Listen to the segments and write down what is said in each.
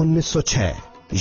1906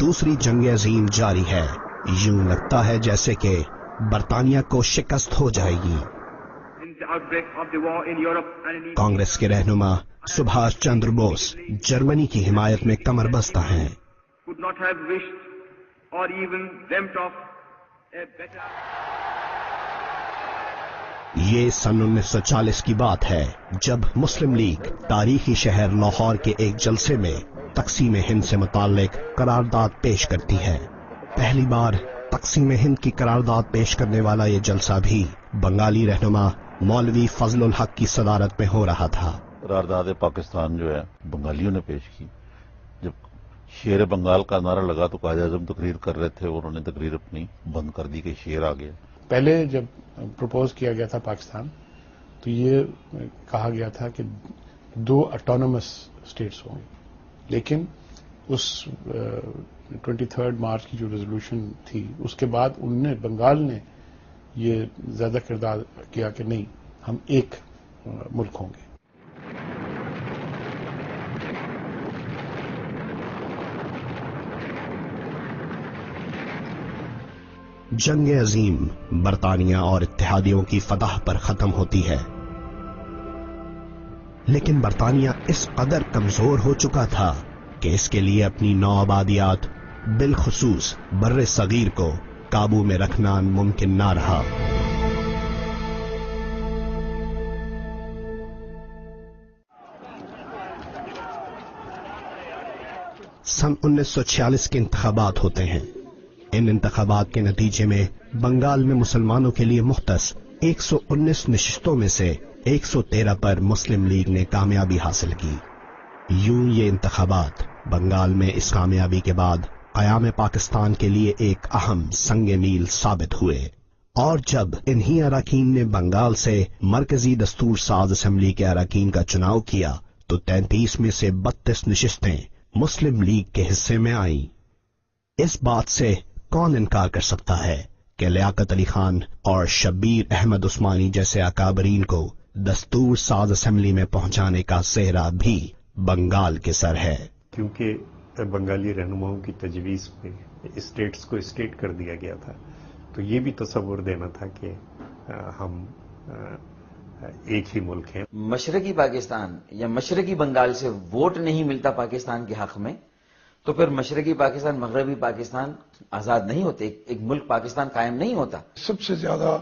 دوسری جنگ عظیم جاری ہے. یوں لگتا ہے جیسے کہ برطانیہ کو شکست ہو جائے گی. کانگریس کے رہنما سبھاش چندر بوس جرمنی کی حمایت میں کمر بستہ ہیں. یہ سن 1940 کی بات ہے جب مسلم لیگ تاریخی شہر لاہور کے ایک جلسے میں تقسیم ہند سے متعلق قرارداد پیش کرتی ہے. پہلی بار تقسیم ہند کی قرارداد پیش کرنے والا یہ جلسہ بھی بنگالی رہنما مولوی فضل الحق کی صدارت میں ہو رہا تھا. قرارداد پاکستان جو ہے بنگالیوں نے پیش کی. جب شیر بنگال کا نعرہ لگا تو قائد اعظم تقریر کر رہے تھے، انہوں نے تقریر اپنی بند کر دی کہ شیر آ گیا. پہلے جب پروپوز کیا گیا تھا پاکستان تو یہ کہا گیا تھا کہ 2 اٹانومس اسٹیٹس ہوں، لیکن اس 23 مارچ کی جو ریزولوشن تھی اس کے بعد انہوں نے بنگال نے یہ زیادہ کردار کیا کہ نہیں، ہم ایک ملک ہوں گے. جنگ عظیم برطانیہ اور اتحادیوں کی فتح پر ختم ہوتی ہے، لیکن برطانیہ اس قدر کمزور ہو چکا تھا کہ اس کے لیے اپنی نو آبادیات بالخصوص بر صغیر کو قابو میں رکھنا ممکن نہ رہا. سن 1946 کے انتخابات ہوتے ہیں. ان انتخابات کے نتیجے میں بنگال میں مسلمانوں کے لیے مختص 119 نشستوں میں سے 113 پر مسلم لیگ نے کامیابی حاصل کی. یوں یہ انتخابات بنگال میں اس کامیابی کے بعد قیام پاکستان کے لیے ایک اہم سنگ میل ثابت ہوئے. اور جب انہی اراکین نے بنگال سے مرکزی دستور ساز اسمبلی کے اراکین کا چناؤ کیا تو 33 میں سے 32 نشستیں مسلم لیگ کے حصے میں آئیں. اس بات سے کون انکار کر سکتا ہے کہ لیاقت علی خان اور شبیر احمد عثمانی جیسے اکابرین کو دستور ساز اسمبلی میں پہنچانے کا سہرا بھی بنگال کے سر ہے. کیونکہ بنگالی رہنماؤں کی تجویز پہ اسٹیٹس کو اسٹیٹ کر دیا گیا تھا، تو یہ بھی تصور دینا تھا کہ ہم ایک ہی ملک ہیں. مشرقی پاکستان یا مشرقی بنگال سے ووٹ نہیں ملتا پاکستان کے حق میں تو پھر مشرقی پاکستان مغربی پاکستان آزاد نہیں ہوتے، ایک ملک پاکستان قائم نہیں ہوتا. سب سے زیادہ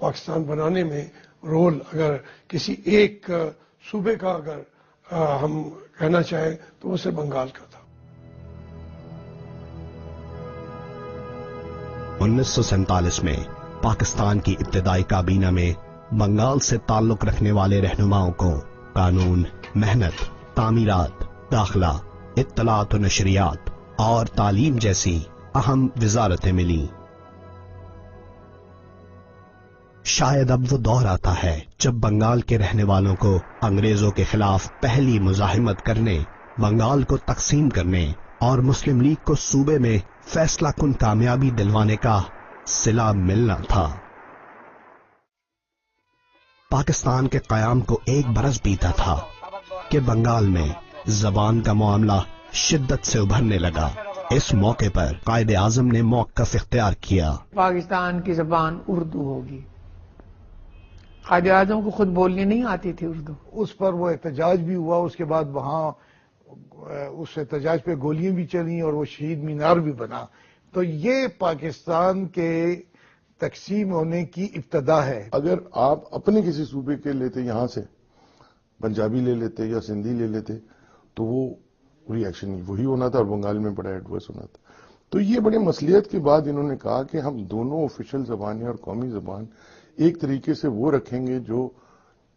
پاکستان بنانے میں رول اگر کسی ایک صوبے کا اگر ہم کہنا چاہیں تو وہ صرف بنگال کا تھا. 1947 میں پاکستان کی ابتدائی کابینہ میں بنگال سے تعلق رکھنے والے رہنماؤں کو قانون، محنت، تعمیرات، داخلہ، اطلاعات و نشریات اور تعلیم جیسی اہم وزارتیں ملیں. شاید اب وہ دور آتا ہے جب بنگال کے رہنے والوں کو انگریزوں کے خلاف پہلی مزاحمت کرنے، بنگال کو تقسیم کرنے اور مسلم لیگ کو صوبے میں فیصلہ کن کامیابی دلوانے کا صلہ ملنا تھا. پاکستان کے قیام کو 1 برس بیتا تھا کہ بنگال میں زبان کا معاملہ شدت سے ابھرنے لگا. اس موقع پر قائد اعظم نے موقف اختیار کیا. پاکستان کی زبان اردو ہوگی. قائد اعظم کو خود بولنی نہیں آتی تھی اردو. اس پر وہ احتجاج بھی ہوا، اس کے بعد وہاں اس احتجاج پہ گولیاں بھی چلیں اور وہ شہید مینار بھی بنا. تو یہ پاکستان کے تقسیم ہونے کی ابتدا ہے. اگر آپ اپنے کسی صوبے کے لیتے یہاں سے پنجابی لے لیتے یا سندھی لے لیتے تو وہ ری ایکشن وہی ہونا تھا اور بنگال میں بڑا ایڈورس ہونا تھا. تو یہ بڑے مسلیت کے بعد انہوں نے کہا کہ ہم دونوں آفیشیل زبانیں اور قومی زبان ایک طریقے سے وہ رکھیں گے جو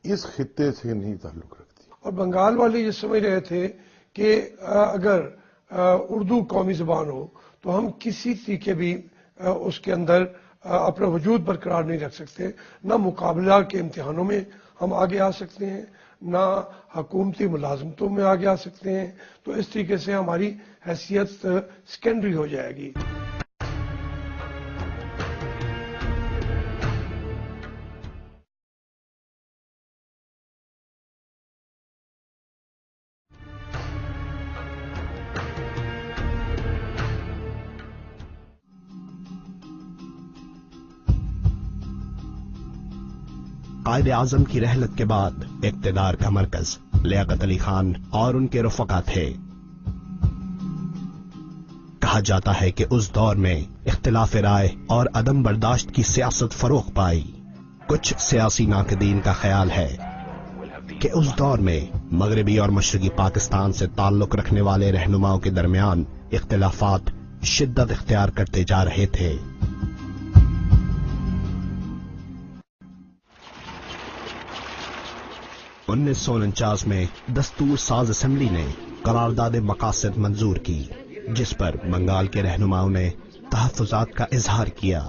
اس خطے سے نہیں تعلق رکھتی. اور بنگال والے یہ سمجھ رہے تھے کہ اگر اردو قومی زبان ہو تو ہم کسی طریقے بھی اس کے اندر اپنا وجود برقرار نہیں رکھ سکتے. نہ مقابلہ کے امتحانوں میں ہم آگے آ سکتے ہیں، نہ حکومتی ملازمتوں میں آگے آ سکتے ہیں. تو اس طریقے سے ہماری حیثیت سیکنڈری ہو جائے گی. قائد اعظم کی رحلت کے بعد اقتدار کا مرکز لیاقت علی خان اور ان کے رفقا تھے۔ کہا جاتا ہے کہ اس دور میں اختلاف رائے اور عدم برداشت کی سیاست فروغ پائی۔ کچھ سیاسی ناقدین کا خیال ہے کہ اس دور میں مغربی اور مشرقی پاکستان سے تعلق رکھنے والے رہنماؤں کے درمیان اختلافات شدت اختیار کرتے جا رہے تھے۔ 1949 میں دستور ساز اسمبلی نے قرارداد مقاصد منظور کی، جس پر بنگال کے رہنماؤں نے تحفظات کا اظہار کیا۔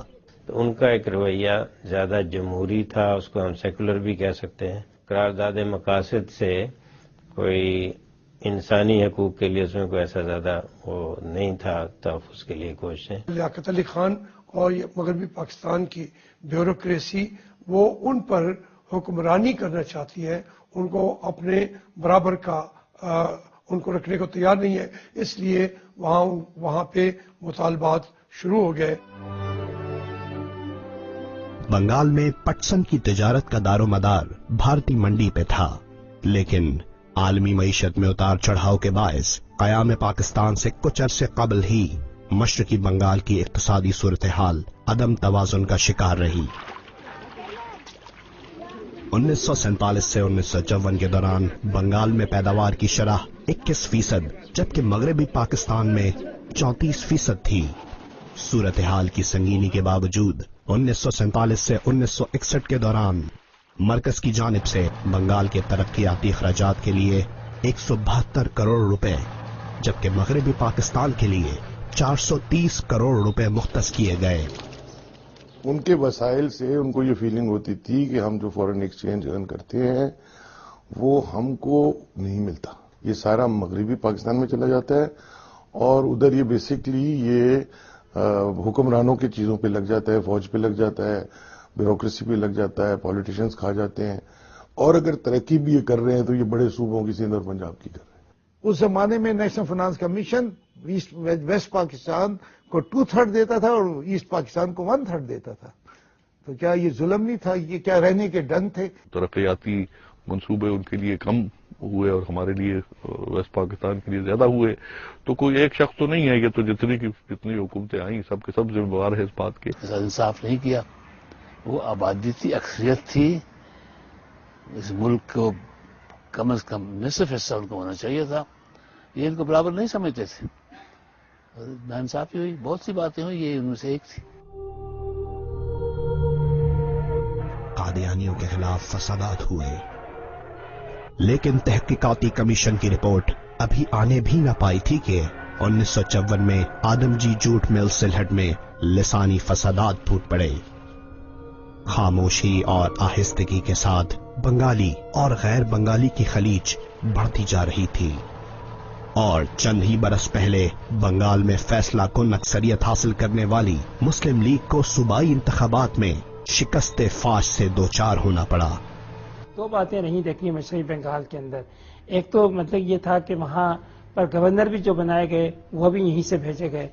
تو ان کا ایک رویہ زیادہ جمہوری تھا، اس کو ہم سیکولر بھی کہہ سکتے ہیں۔ قرارداد مقاصد سے کوئی انسانی حقوق کے لیے اس میں کوئی ایسا زیادہ وہ نہیں تھا، تحفظ کے لیے کوششیں۔ لیاقت علی خان اور مغربی پاکستان کی بیوروکریسی وہ ان پر حکمرانی کرنا چاہتی ہے، ان کو اپنے برابر کا ان کو رکھنے کو تیار نہیں ہے، اس لیے وہاں پہ مطالبات شروع ہو گئے۔ بنگال میں پٹسن کی تجارت کا دار و مدار بھارتی منڈی پہ تھا، لیکن عالمی معیشت میں اتار چڑھاؤ کے باعث قیام پاکستان سے کچھ عرصے قبل ہی مشرقی بنگال کی اقتصادی صورتحال عدم توازن کا شکار رہی۔ 1947 سے 1954 کے دوران بنگال میں پیداوار کی شرح 21%، جبکہ مغربی پاکستان میں 34% تھی۔ صورتحال کی سنگینی کے باوجود 1947 سے 1961 کے دوران مرکز کی جانب سے بنگال کے ترقیاتی اخراجات کے لیے 172 کروڑ روپے، جبکہ مغربی پاکستان کے لیے 430 کروڑ روپے مختص کیے گئے۔ ان کے وسائل سے ان کو یہ فیلنگ ہوتی تھی کہ ہم جو فورن ایکسچینج ارن کرتے ہیں وہ ہم کو نہیں ملتا، یہ سارا مغربی پاکستان میں چلا جاتا ہے، اور ادھر یہ بیسکلی یہ حکمرانوں کی چیزوں پہ لگ جاتا ہے، فوج پہ لگ جاتا ہے، بیوروکریسی پہ لگ جاتا ہے، پولیٹیشنز کھا جاتے ہیں، اور اگر ترقی بھی یہ کر رہے ہیں تو یہ بڑے صوبوں کی سندھ اور پنجاب کی کر رہے ہیں۔ اس زمانے میں national finance commission west Pakistan کو 2/3 دیتا تھا اور ایسٹ پاکستان کو 1/3 دیتا تھا، تو کیا یہ ظلم نہیں تھا؟ یہ کیا رہنے کے ڈنگ تھے؟ ترقیاتی منصوبے ان کے لیے کم ہوئے اور ہمارے لیے ویسٹ پاکستان کے لیے زیادہ ہوئے، تو کوئی ایک شخص تو نہیں ہے، یہ تو جتنی حکومتیں آئیں سب کے سب ذمہ دار ہے اس بات کے۔ انصاف نہیں کیا، وہ آبادی تھی، اکثریت تھی، اس ملک کو کم از کم نصف حصہ ان کو ہونا چاہیے تھا، یہ ان کو برابر نہیں سمجھتے تھے، ناانصافی ہوئی، بہت سی باتیں ہوئی، یہ ان میں سے ایک تھی۔ قادیانیوں کے خلاف فسادات ہوئے، لیکن تحقیقاتی کمیشن کی رپورٹ ابھی آنے بھی نہ پائی تھی کہ 1954 میں آدم جی جوٹ مل سلہٹ میں لسانی فسادات پھوٹ پڑے۔ خاموشی اور آہستگی کے ساتھ بنگالی اور غیر بنگالی کی خلیج بڑھتی جا رہی تھی، اور چند ہی برس پہلے بنگال میں فیصلہ کن اکثریت حاصل کرنے والی مسلم لیگ کو صوبائی انتخابات میں شکست فاش سے دوچار ہونا پڑا۔ دو باتیں نہیں دیکھنی مشرقی بنگال کے اندر، ایک تو مطلب یہ تھا کہ وہاں پر گورنر بھی جو بنائے گئے وہ بھی یہیں سے بھیجے گئے،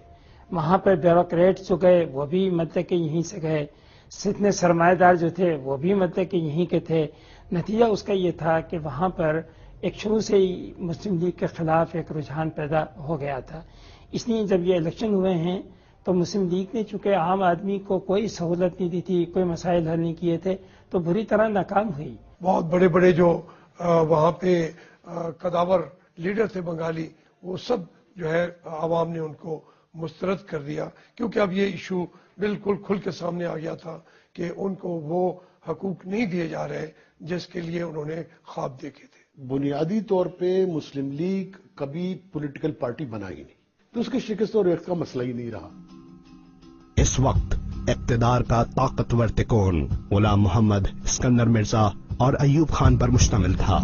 وہاں پر بیوروکریٹ جو گئے وہ بھی مطلب کہ یہیں سے گئے، جتنے سرمایہ دار جو تھے وہ بھی مطلب کہ یہیں کے تھے۔ نتیجہ اس کا یہ تھا کہ وہاں پر ایک شروع سے ہی مسلم لیگ کے خلاف ایک رجحان پیدا ہو گیا تھا، اس لیے جب یہ الیکشن ہوئے ہیں تو مسلم لیگ نے چونکہ عام آدمی کو کوئی سہولت نہیں دی تھی، کوئی مسائل حل نہیں کیے تھے، تو بری طرح ناکام ہوئی۔ بہت بڑے بڑے جو وہاں پہ قداور لیڈر تھے بنگالی، وہ سب جو ہے عوام نے ان کو مسترد کر دیا، کیونکہ اب یہ ایشو بالکل کھل کے سامنے آ گیا تھا کہ ان کو وہ حقوق نہیں دیے جا رہے جس کے لیے انہوں نے خواب دیکھے تھے۔ بنیادی طور پہ مسلم لیگ کبھی پولیٹیکل پارٹی بنا ہی نہیں، تو اس کی شکست اور ریخت کا مسئلہ ہی نہیں رہا۔ اس وقت اقتدار کا طاقتور تکون غلام محمد، اسکندر مرزا اور ایوب خان پر مشتمل تھا۔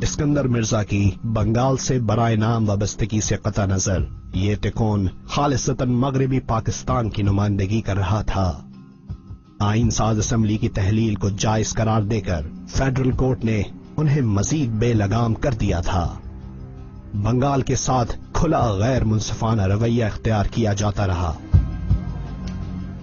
اسکندر مرزا کی بنگال سے برائے نام وابستگی سے قطع نظر یہ تکون خالصتاً مغربی پاکستان کی نمائندگی کر رہا تھا۔ آئین ساز اسمبلی کی تحلیل کو جائز قرار دے کر فیڈرل کورٹ نے انہیں مزید بے لگام کر دیا تھا۔ بنگال کے ساتھ کھلا غیر منصفانہ رویہ اختیار کیا جاتا رہا۔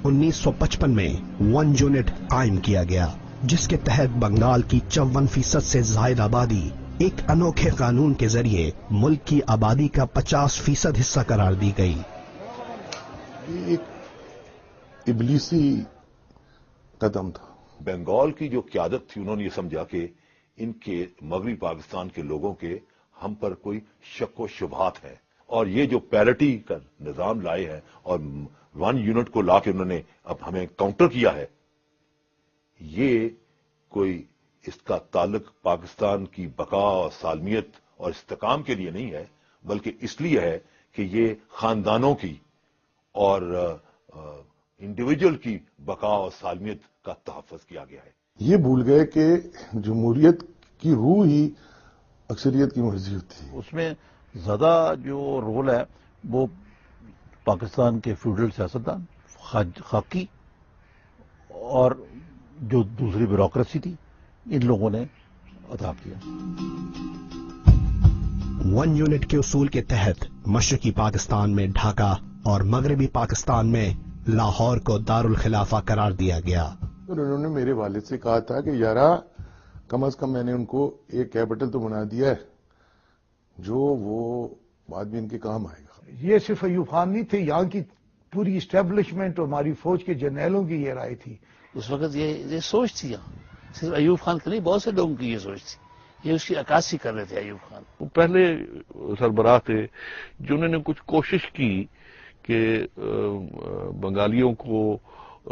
1955 میں 1 یونٹ قائم کیا گیا، جس کے تحت بنگال کی 54% سے زائد آبادی ایک انوکھے قانون کے ذریعے ملک کی آبادی کا 50% حصہ قرار دی گئی. یہ ایک ابلیسی قدم تھا. بنگال کی جو قیادت تھی انہوں نے یہ سمجھا کہ ان کے مغربی پاکستان کے لوگوں کے ہم پر کوئی شک و شبہات ہیں، اور یہ جو پیرٹی کا نظام لائے ہیں اور 1 یونٹ کو لا کے انہوں نے اب ہمیں کاؤنٹر کیا ہے، یہ کوئی اس کا تعلق پاکستان کی بقا اور سالمیت اور استحکام کے لیے نہیں ہے، بلکہ اس لیے ہے کہ یہ خاندانوں کی اور انڈیویجول کی بقا اور سالمیت کا تحفظ کیا گیا ہے. یہ بھول گئے کہ جمہوریت کی روح ہی اکثریت کی مرضی ہوتی ہے. اس میں زیادہ جو رول ہے وہ پاکستان کے فیوڈل سیاستدان، خاکی اور جو دوسری بیوروکریسی تھی، ان لوگوں نے ادا کیا. 1 یونٹ کے اصول کے تحت مشرقی پاکستان میں ڈھاکہ اور مغربی پاکستان میں لاہور کو دارالخلافہ قرار دیا گیا. اور انہوں نے میرے والد سے کہا تھا کہ یارا کم از کم میں نے ان کو ایک کیپٹل تو بنا دیا ہے جو وہ بعد میں ان کے کام آئے گا. یہ صرف ایوب خان نہیں تھے، یہاں کی پوری اسٹیبلشمنٹ اور ہماری فوج کے جرنیلوں کی یہ رائے تھی. اس وقت یہ سوچ تھی یہاں، صرف ایوب خان کی نہیں، بہت سے لوگوں کی یہ سوچ تھی. یہ اس کی عکاسی کر رہے تھے ایوب خان. وہ پہلے سربراہ تھے جنہوں نے کچھ کوشش کی کہ بنگالیوں کو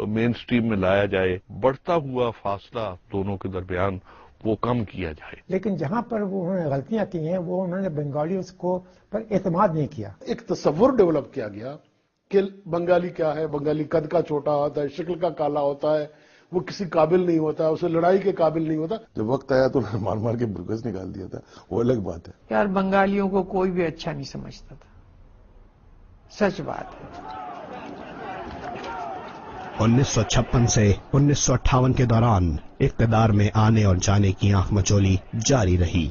مین سٹریم میں لایا جائے، بڑھتا ہوا فاصلہ دونوں کے درمیان وہ کم کیا جائے. لیکن جہاں پر وہ انہوں نے غلطیاں کی ہیں وہ انہوں نے بنگالیوں کو پر اعتماد نہیں کیا. ایک تصور ڈیولپ کیا گیا کہ بنگالی کیا ہے، بنگالی قد کا چھوٹا ہوتا ہے، شکل کا کالا ہوتا ہے، وہ کسی قابل نہیں ہوتا، اسے لڑائی کے قابل نہیں ہوتا. جب وقت آیا تو انہوں نے مار مار کے برگز نکال دیا تھا، وہ الگ بات ہے. یار بنگالیوں کو کوئی بھی اچھا نہیں سمجھتا تھا، سچ بات ہے. 1956 سے 1958 کے دوران اقتدار میں آنے اور جانے کی آنکھ مچولی جاری رہی.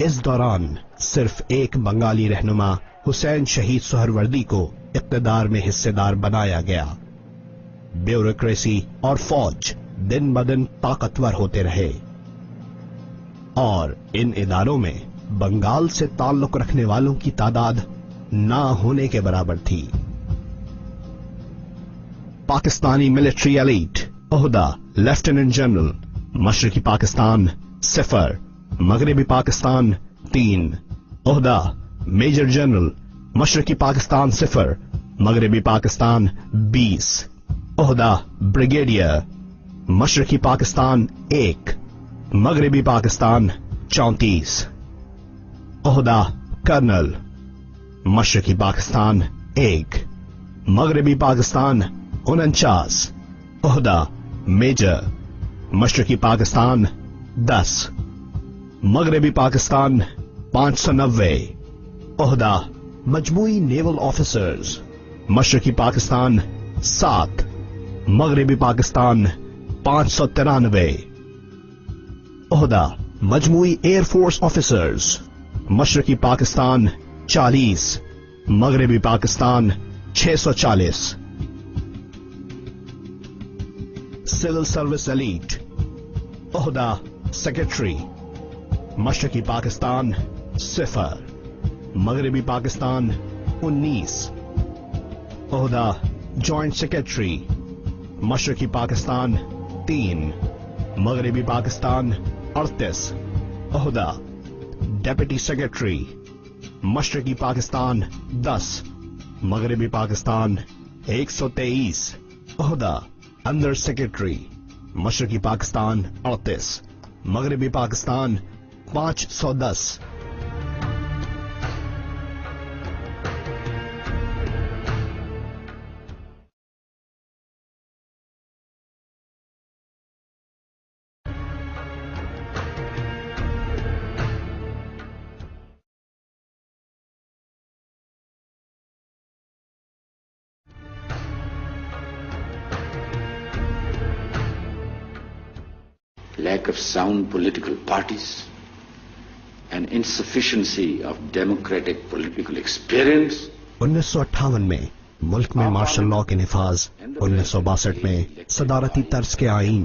اس دوران صرف ایک بنگالی رہنما حسین شہید سہروردی کو اقتدار میں حصے دار بنایا گیا. بیوروکریسی اور فوج دن بدن طاقتور ہوتے رہے اور ان اداروں میں بنگال سے تعلق رکھنے والوں کی تعداد نہ ہونے کے برابر تھی. پاکستانی ملٹری ایلیٹ عہدہ لیفٹیننٹ جنرل، مشرقی پاکستان 0، مغربی پاکستان 3. عہدہ میجر جنرل، مشرقی پاکستان 0، مغربی پاکستان 20. عہدہ بریگیڈیئر، مشرقی پاکستان 1، مغربی پاکستان 34. عہدہ کرنل، مشرقی پاکستان 1، مغربی پاکستان 49. عہدہ میجر، مشرقی پاکستان 10، مغربی پاکستان 590. عہدہ مجموعی نیول آفیسرز، مشرقی پاکستان 7، مغربی پاکستان 593. عہدہ مجموعی ایئر فورس آفیسرز، مشرقی پاکستان 40، مغربی پاکستان 640. سول سروس ایلیٹ عہدہ سیکرٹری، مشرقی پاکستان 0، مغربی پاکستان 19. عہدہ جوائنٹ سیکرٹری، مشرقی پاکستان 3، مغربی پاکستان 38. عہدہ ڈیپٹی سیکرٹری، مشرقی پاکستان 10، مغربی پاکستان 123. عہدہ انڈر سیکرٹری، مشرقی پاکستان 38، مغربی Pakistan 510. Lack of sound political parties and insufficiency of democratic political experience. 1958 میں ملک میں مارشل لاء کے نفاذ، 1962 میں صدارتی طرز کے آئین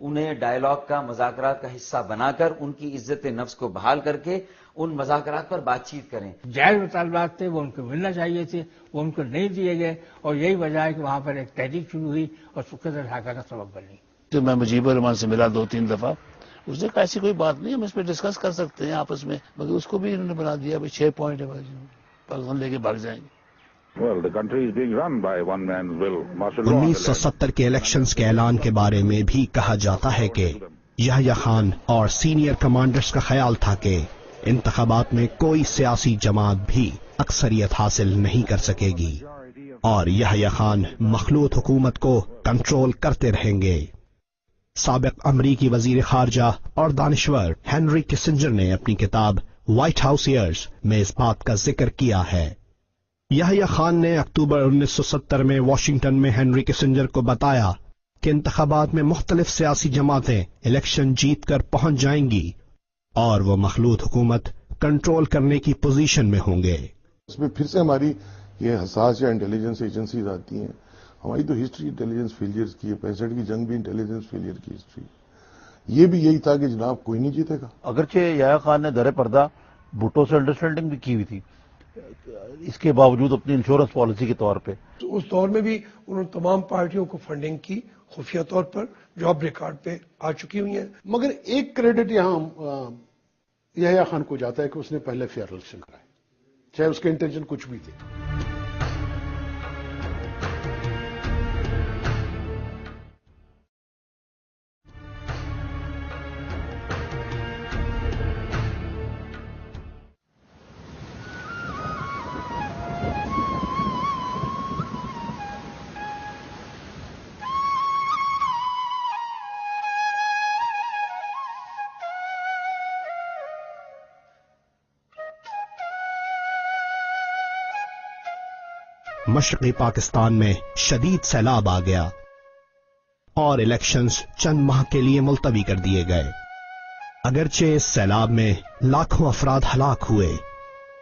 انہیں ڈائیلاگ کا، مذاکرات کا حصہ بنا کر ان کی عزت نفس کو بحال کر کے ان مذاکرات پر بات چیت کریں. جائز مطالبات تھے، وہ ان کو ملنا چاہیے تھے، وہ ان کو نہیں دیے گئے، اور یہی وجہ ہے کہ وہاں پر ایک تحریک شروع ہوئی اور سقوط ڈھاکہ کا سبب بنی. تو میں مجیب الرحمان سے ملا 2-3 دفعہ، اس نے کہا ایسی کوئی بات نہیں، ہم اس پہ ڈسکس کر سکتے ہیں آپس میں، مگر اس کو بھی انہوں نے بنا دیا 6 پوائنٹ ہے، پاکستان لے کے بھاگ جائیں گے. 1970 کے الیکشنز کے اعلان کے بارے میں بھی کہا جاتا ہے کہ یحییٰ خان اور سینئر کمانڈرز کا خیال تھا کہ انتخابات میں کوئی سیاسی جماعت بھی اکثریت حاصل نہیں کر سکے گی اور یحییٰ خان مخلوط حکومت کو کنٹرول کرتے رہیں گے. سابق امریکی وزیر خارجہ اور دانشور ہینری کسنجر نے اپنی کتاب وائٹ ہاؤس ایئرز میں اس بات کا ذکر کیا ہے. یحییٰ خان نے اکتوبر 1970 میں واشنگٹن میں ہینری کسنجر کو بتایا کہ انتخابات میں مختلف سیاسی جماعتیں الیکشن جیت کر پہنچ جائیں گی اور وہ مخلوط حکومت کنٹرول کرنے کی پوزیشن میں ہوں گے. اس میں پھر سے ہماری یہ حساس یا انٹیلیجنس ایجنسیز آتی ہیں. ہماری تو ہسٹری انٹیلیجنس فیلئرز کی ہے، 65 کی جنگ بھی انٹیلیجنس فیلئر کی ہسٹری. یہ بھی یہی تھا کہ جناب کوئی نہیں جیتے گا. اگرچہ یحییٰ خان نے در پردہ بھٹو سے انڈرسٹینڈنگ بھی کی ہوئی تھی، اس کے باوجود اپنی انشورنس پالیسی کے طور پہ اس دور میں بھی انہوں نے تمام پارٹیوں کو فنڈنگ کی خفیہ طور پر، جو اب ریکارڈ پہ آ چکی ہوئی ہیں. مگر ایک کریڈٹ یہاں یحییٰ خان کو جاتا ہے کہ اس نے پہلے فیئر الیکشن کرائے، چاہے اس کے انٹینشن کچھ بھی تھے. مشرقی پاکستان میں شدید سیلاب آ گیا اور الیکشنز چند ماہ کے لیے ملتوی کر دیے گئے. اگرچہ اس سیلاب میں لاکھوں افراد ہلاک ہوئے،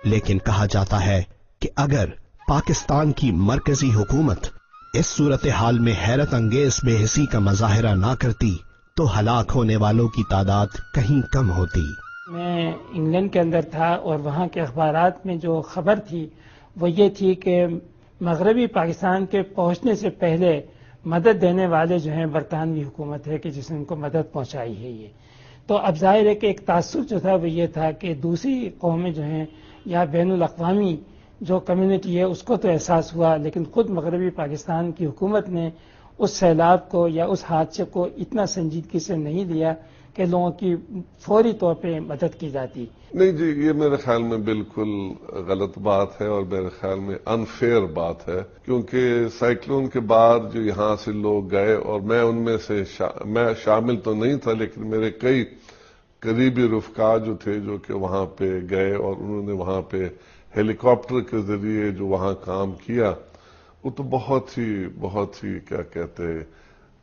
لیکن کہا جاتا ہے کہ اگر پاکستان کی مرکزی حکومت اس صورتحال میں حیرت انگیز بے حسی کا مظاہرہ نہ کرتی تو ہلاک ہونے والوں کی تعداد کہیں کم ہوتی. میں انگلینڈ کے اندر تھا اور وہاں کے اخبارات میں جو خبر تھی وہ یہ تھی کہ مغربی پاکستان کے پہنچنے سے پہلے مدد دینے والے جو ہیں برطانوی حکومت ہے کہ جس نے ان کو مدد پہنچائی ہے. یہ تو اب ظاہر ہے کہ ایک تعصب جو تھا وہ یہ تھا کہ دوسری قومیں جو ہیں یا بین الاقوامی جو کمیونٹی ہے اس کو تو احساس ہوا، لیکن خود مغربی پاکستان کی حکومت نے اس سیلاب کو یا اس حادثے کو اتنا سنجیدگی سے نہیں لیا کہ لوگوں کی فوری طور پہ مدد کی جاتی. نہیں جی، یہ میرے خیال میں بالکل غلط بات ہے اور میرے خیال میں انفیئر بات ہے، کیونکہ سائیکلون کے بعد جو یہاں سے لوگ گئے، اور میں ان میں سے میں شامل تو نہیں تھا، لیکن میرے کئی قریبی رفقا جو تھے جو کہ وہاں پہ گئے اور انہوں نے وہاں پہ ہیلی کاپٹر کے ذریعے جو وہاں کام کیا، وہ تو بہت ہی کیا کہتے ہیں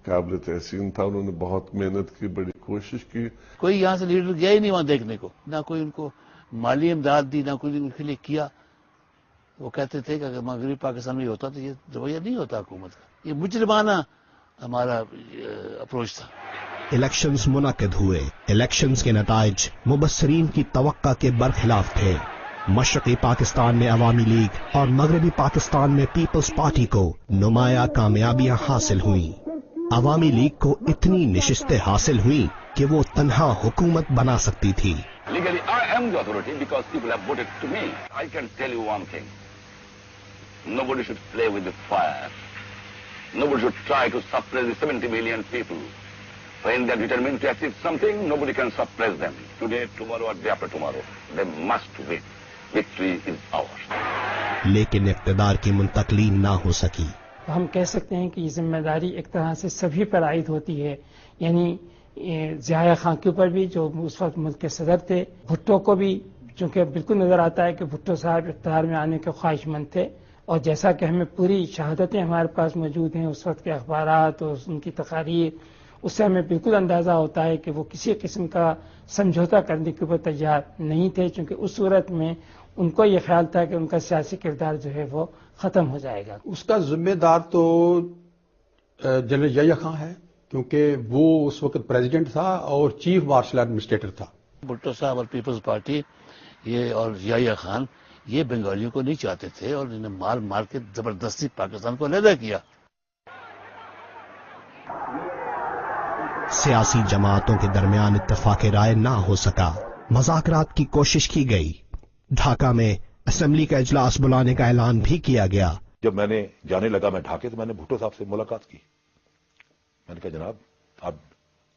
قابل تحسین تھا. انہوں نے بہت محنت کی، بڑی کوشش کی. کوئی یہاں سے لیڈر گیا ہی نہیں وہاں دیکھنے کو، نہ کوئی ان کو مالی امداد دی، نہ کوئی ان کے لیے کیا. وہ کہتے تھے کہ اگر مغربی پاکستان میں ہوتا تو یہ رویہ نہیں ہوتا حکومت کا. یہ مجرمانہ ہمارا اپروچ تھا. الیکشنز منعقد ہوئے. الیکشنز کے نتائج مبصرین کی توقع کے برخلاف تھے. مشرقی پاکستان میں عوامی لیگ اور مغربی پاکستان میں پیپلز پارٹی کو نمایاں کامیابیاں حاصل ہوئیں. عوامی لیگ کو اتنی نشستیں حاصل ہوئیں کہ وہ تنہا حکومت بنا سکتی تھی. Legally, I am the authority because people have voted to me. I can tell you one thing. Nobody should play with the fire. Nobody should try to suppress the 70 million people. When they are determined to achieve something, nobody can suppress them. Today, tomorrow, or day after tomorrow. They must win. Victory is ours. لیکن اقتدار کی منتقلی نہ ہو سکی. ہم کہہ سکتے ہیں کہ یہ ذمہ داری ایک طرح سے سبھی پر عائد ہوتی ہے، یعنی ضیاء خان کے اوپر بھی جو اس وقت ملک کے صدر تھے، بھٹو کو بھی، چونکہ بالکل نظر آتا ہے کہ بھٹو صاحب اقتدار میں آنے کے خواہش مند تھے، اور جیسا کہ ہمیں پوری شہادتیں ہمارے پاس موجود ہیں اس وقت کے اخبارات اور ان کی تقاریر، اس سے ہمیں بالکل اندازہ ہوتا ہے کہ وہ کسی قسم کا سمجھوتا کرنے کے اوپر تیار نہیں تھے، چونکہ اس صورت میں ان کو یہ خیال تھا کہ ان کا سیاسی کردار جو ہے وہ ختم ہو جائے گا. اس کا ذمہ دار تو جنرل یحییٰ خان ہے کیونکہ وہ اس وقت پریزیڈنٹ تھا اور چیف مارشل ایڈمنسٹریٹر تھا. بھٹو صاحب اور پیپلز پارٹی یہ اور ضیاء خان یہ بنگالیوں کو نہیں چاہتے تھے اور انہیں مار مار کے زبردستی پاکستان کو علیحدہ کیا. سیاسی جماعتوں کے درمیان اتفاق رائے نہ ہو سکا. مذاکرات کی کوشش کی گئی. ڈھاکہ میں اسمبلی کا اجلاس بلانے کا اعلان بھی کیا گیا. جب میں نے جانے لگا میں ڈھاکے تو میں نے بھٹو صاحب سے ملاقات کی. میں نے کہا جناب آپ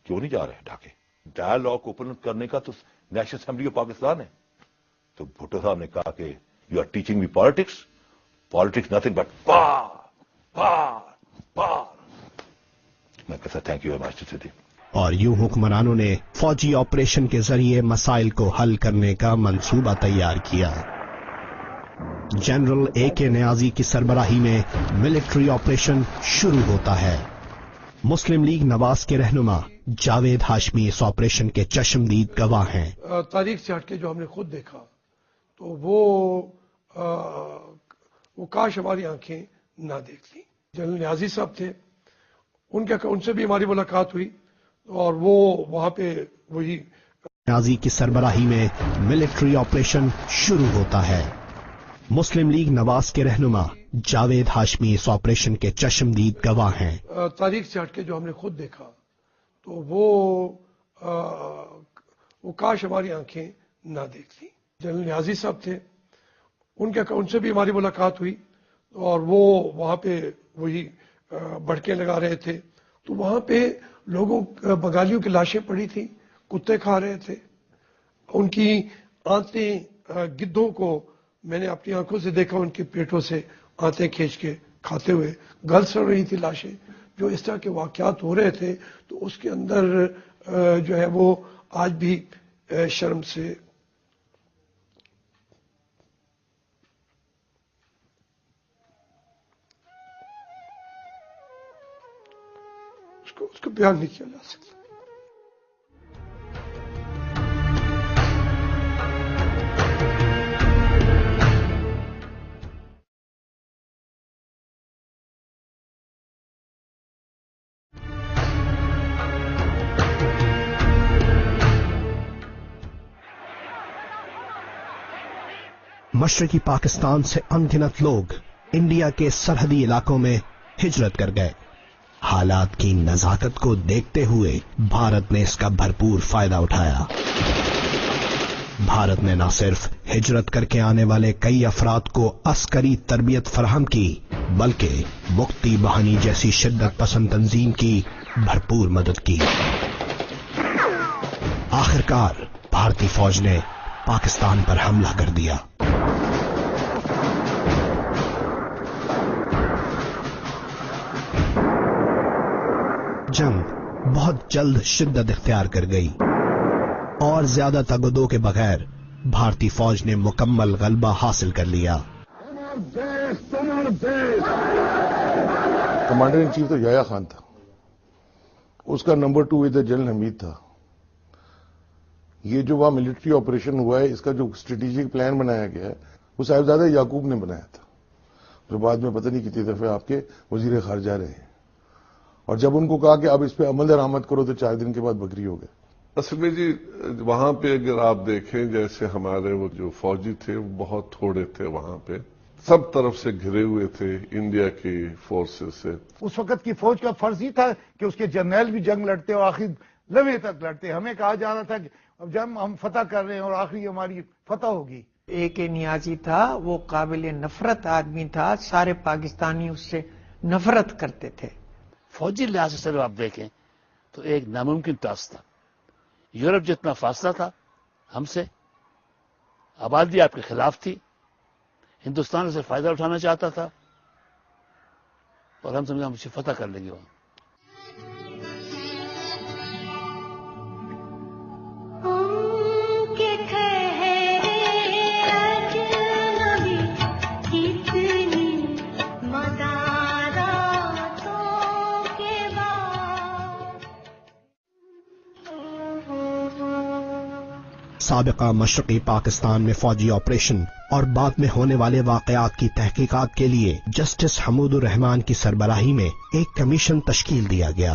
کیوں نہیں جا رہے ڈھاکے؟ ڈائیلاگ اوپن کرنے کا تو نیشنل اسمبلی آف پاکستان ہے. تو بھٹو صاحب نے کہا کہ you are teaching me politics nothing but پار پار پار. میں کہا thank you very much city. اور یوں حکمرانوں نے فوجی آپریشن کے ذریعے مسائل کو حل کرنے کا منصوبہ تیار کیا. جنرل اے کے نیازی کی سربراہی میں ملٹری آپریشن شروع ہوتا ہے. مسلم لیگ نواز کے رہنما جاوید ہاشمی اس آپریشن کے چشمدید گواہ ہیں. تاریخ سے ہٹ کے جو ہم نے خود دیکھا تو وہ کاش ہماری آنکھیں نہ دیکھتی. جنرل نیازی صاحب تھے, ان سے بھی ہماری ملاقات ہوئی اور وہ وہاں پہ وہی نیازی کی سربراہی میں ملٹری آپریشن شروع ہوتا ہے. مسلم لیگ نواز کے رہنما جاوید ہاشمی اس آپریشن کے چشمدید گواہ ہیں. تاریخ سے ہٹ کے جو ہم نے خود دیکھا تو وہ کاش ہماری آنکھیں نہ دیکھتی. جنرل نیازی صاحب تھے, ان سے بھی ہماری ملاقات ہوئی اور وہ وہاں پہ وہی بڑکے لگا رہے تھے. تو وہاں پہ لوگوں بنگالیوں کی لاشیں پڑی تھیں, کتے کھا رہے تھے. ان کی آنتیں گدھوں کو میں نے اپنی آنکھوں سے دیکھا, ان کے پیٹوں سے آنتیں کھینچ کے کھاتے ہوئے گل سڑ رہی تھی لاشیں. جو اس طرح کے واقعات ہو رہے تھے تو اس کے اندر جو ہے وہ آج بھی شرم سے اس کو بیان نہیں کیا جا سکتا. مشرقی پاکستان سے انگنت لوگ انڈیا کے سرحدی علاقوں میں ہجرت کر گئے. حالات کی نزاکت کو دیکھتے ہوئے بھارت نے اس کا بھرپور فائدہ اٹھایا. بھارت نے نہ صرف ہجرت کر کے آنے والے کئی افراد کو عسکری تربیت فراہم کی بلکہ مکتی بہانی جیسی شدت پسند تنظیم کی بھرپور مدد کی. آخرکار بھارتی فوج نے پاکستان پر حملہ کر دیا. جنگ بہت جلد شدت اختیار کر گئی اور زیادہ تگدو کے بغیر بھارتی فوج نے مکمل غلبہ حاصل کر لیا. کمانڈر ان چیف تو ضیاء خان تھا, اس کا نمبر 2 ادھر جنرل حمید تھا. یہ جو وہاں ملٹری آپریشن ہوا ہے اس کا جو اسٹریٹجک پلان بنایا گیا ہے وہ صاحبزادہ یعقوب نے بنایا تھا, جو بعد میں پتہ نہیں کتنی دفعہ آپ کے وزیر خارجہ رہے ہیں. اور جب ان کو کہا کہ اب اس پہ عمل درآمد کرو تو 4 دن کے بعد بکری ہو گئے. اصل میں جی وہاں پہ اگر آپ دیکھیں جیسے ہمارے وہ جو فوجی تھے وہ بہت تھوڑے تھے, وہاں پہ سب طرف سے گھرے ہوئے تھے انڈیا کی فورسز سے. اس وقت کی فوج کا فرض ہی تھا کہ اس کے جرنیل بھی جنگ لڑتے اور آخر لمحے تک لڑتے. ہمیں کہا جا رہا تھا کہ اب جب ہم فتح کر رہے ہیں اور آخری ہماری فتح ہوگی. اے کے نیازی تھا, وہ قابل نفرت آدمی تھا, سارے پاکستانی اس سے نفرت کرتے تھے. فوجی لحاظ سے آپ دیکھیں تو ایک ناممکن ٹاسک تھا. یورپ جتنا فاصلہ تھا ہم سے, آبادی آپ کے خلاف تھی, ہندوستان سے فائدہ اٹھانا چاہتا تھا اور ہم سمجھا ہم اسے فتح کر لیں گے. وہاں سابقہ مشرقی پاکستان میں فوجی آپریشن اور بعد میں ہونے والے واقعات کی تحقیقات کے لیے جسٹس حمود الرحمان کی سربراہی میں ایک کمیشن تشکیل دیا گیا.